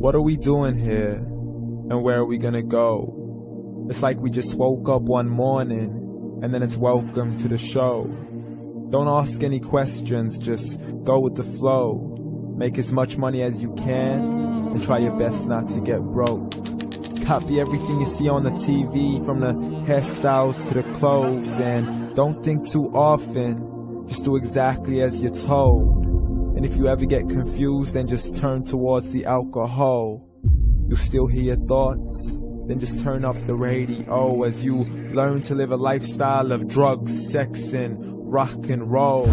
What are we doing here? And where are we gonna go? It's like we just woke up one morning and then it's welcome to the show. Don't ask any questions, just go with the flow. Make as much money as you can and try your best not to get broke. Copy everything you see on the TV, from the hairstyles to the clothes, and don't think too often, just do exactly as you're told. And if you ever get confused, then just turn towards the alcohol. You'll still hear your thoughts, then just turn up the radio as you learn to live a lifestyle of drugs, sex, and rock and roll.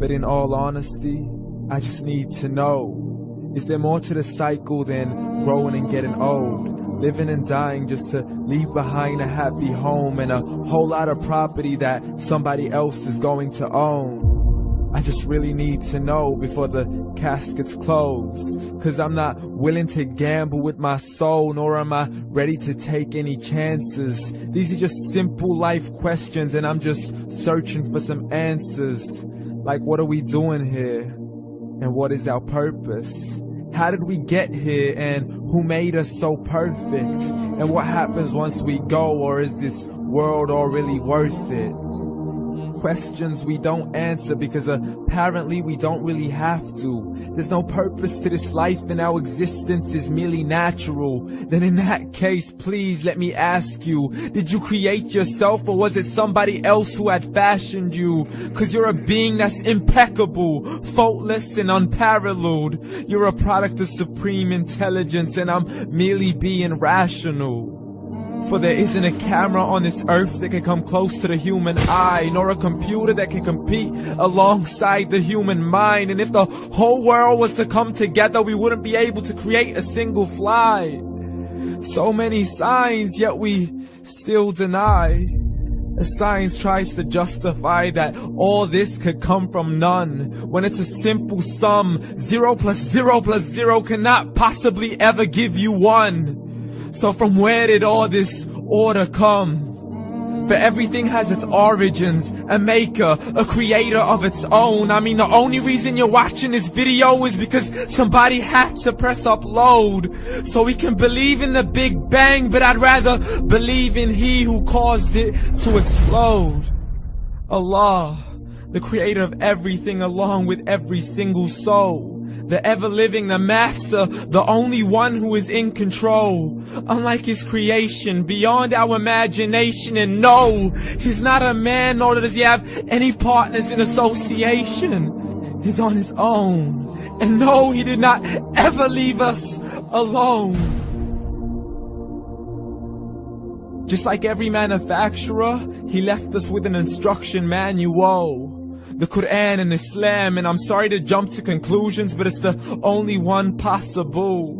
But in all honesty, I just need to know, is there more to the cycle than growing and getting old? Living and dying just to leave behind a happy home and a whole lot of property that somebody else is going to own. I just really need to know before the casket's closed, 'cause I'm not willing to gamble with my soul, nor am I ready to take any chances. These are just simple life questions and I'm just searching for some answers. Like, what are we doing here? And what is our purpose? How did we get here, and who made us so perfect? And what happens once we go, or is this world all really worth it? Questions we don't answer because apparently we don't really have to. There's no purpose to this life and our existence is merely natural. Then in that case, please let me ask you, did you create yourself or was it somebody else who had fashioned you? 'Cause you're a being that's impeccable, faultless and unparalleled. You're a product of supreme intelligence and I'm merely being rational. For there isn't a camera on this earth that can come close to the human eye, nor a computer that can compete alongside the human mind. And if the whole world was to come together, we wouldn't be able to create a single fly. So many signs, yet we still deny. As science tries to justify that all this could come from none, when it's a simple sum. 0 plus 0 plus 0 cannot possibly ever give you 1. So from where did all this order come? For everything has its origins, a maker, a creator of its own. I mean, the only reason you're watching this video is because somebody had to press upload. So we can believe in the Big Bang, but I'd rather believe in He who caused it to explode. Allah, the creator of everything along with every single soul. The ever-living, the master, the only one who is in control. Unlike his creation, beyond our imagination. And no, he's not a man, nor does he have any partners in association. He's on his own. And no, he did not ever leave us alone. Just like every manufacturer, he left us with an instruction manual. The Quran and Islam, and I'm sorry to jump to conclusions, but it's the only one possible.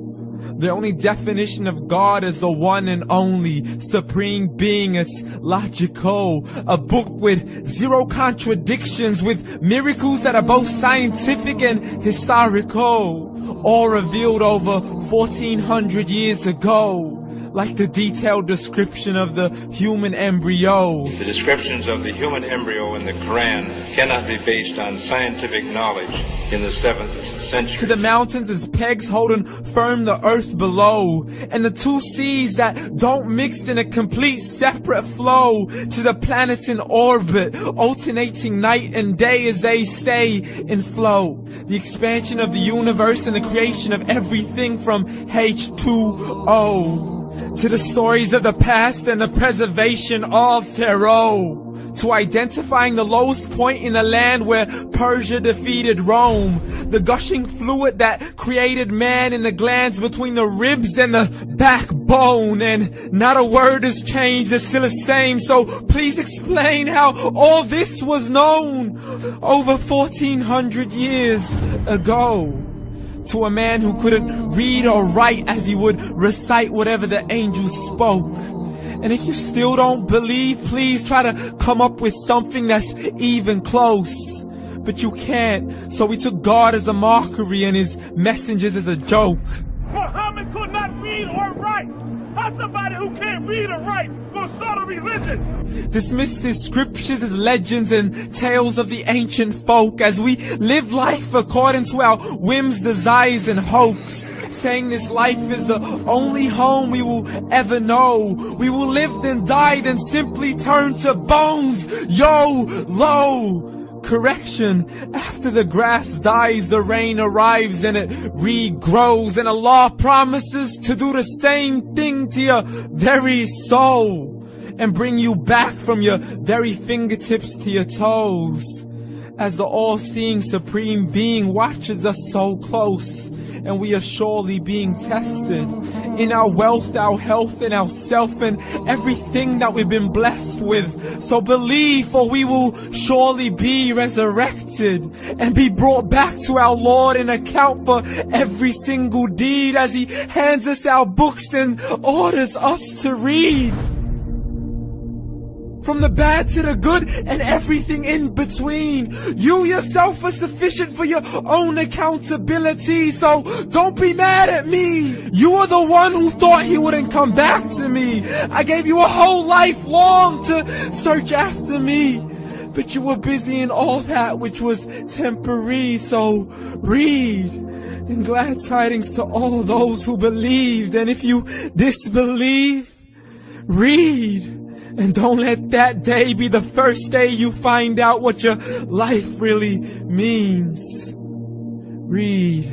The only definition of God is the one and only supreme being. It's logical, a book with 0 contradictions, with miracles that are both scientific and historical, all revealed over 1400 years ago. Like the detailed description of the human embryo. The descriptions of the human embryo in the Quran cannot be based on scientific knowledge in the 7th century. To the mountains as pegs holding firm the earth below, and the 2 seas that don't mix in a complete separate flow. To the planets in orbit, alternating night and day as they stay in flow. The expansion of the universe and the creation of everything from H2O. To the stories of the past and the preservation of Pharaoh. To identifying the lowest point in the land where Persia defeated Rome. The gushing fluid that created man in the glands between the ribs and the backbone. And not a word has changed, it's still the same. So please explain how all this was known over 1400 years ago. To a man who couldn't read or write as he would recite whatever the angels spoke. And if you still don't believe, please try to come up with something that's even close. But you can't, so we took God as a mockery and his messengers as a joke. Muhammad could not read or write. How somebody who can't read or write gonna start a religion? Dismissed his scriptures as legends and tales of the ancient folk as we live life according to our whims, desires, and hopes. saying this life is the only home we will ever know. We will live then die then simply turn to bones. YOLO! Correction, after the grass dies, the rain arrives and it regrows, and Allah promises to do the same thing to your very soul and bring you back from your very fingertips to your toes, as the all-seeing supreme being watches us so close, and we are surely being tested in our wealth, our health, and our self, and everything that we've been blessed with. So believe, for we will surely be resurrected and be brought back to our Lord and account for every single deed, as He hands us our books and orders us to read. From the bad to the good and everything in between. You yourself are sufficient for your own accountability, so don't be mad at me. You are the one who thought He wouldn't come back to me. I gave you a whole life long to search after me, but you were busy in all that which was temporary. So read, and glad tidings to all those who believed. And if you disbelieve, read. And don't let that day be the first day you find out what your life really means. Read.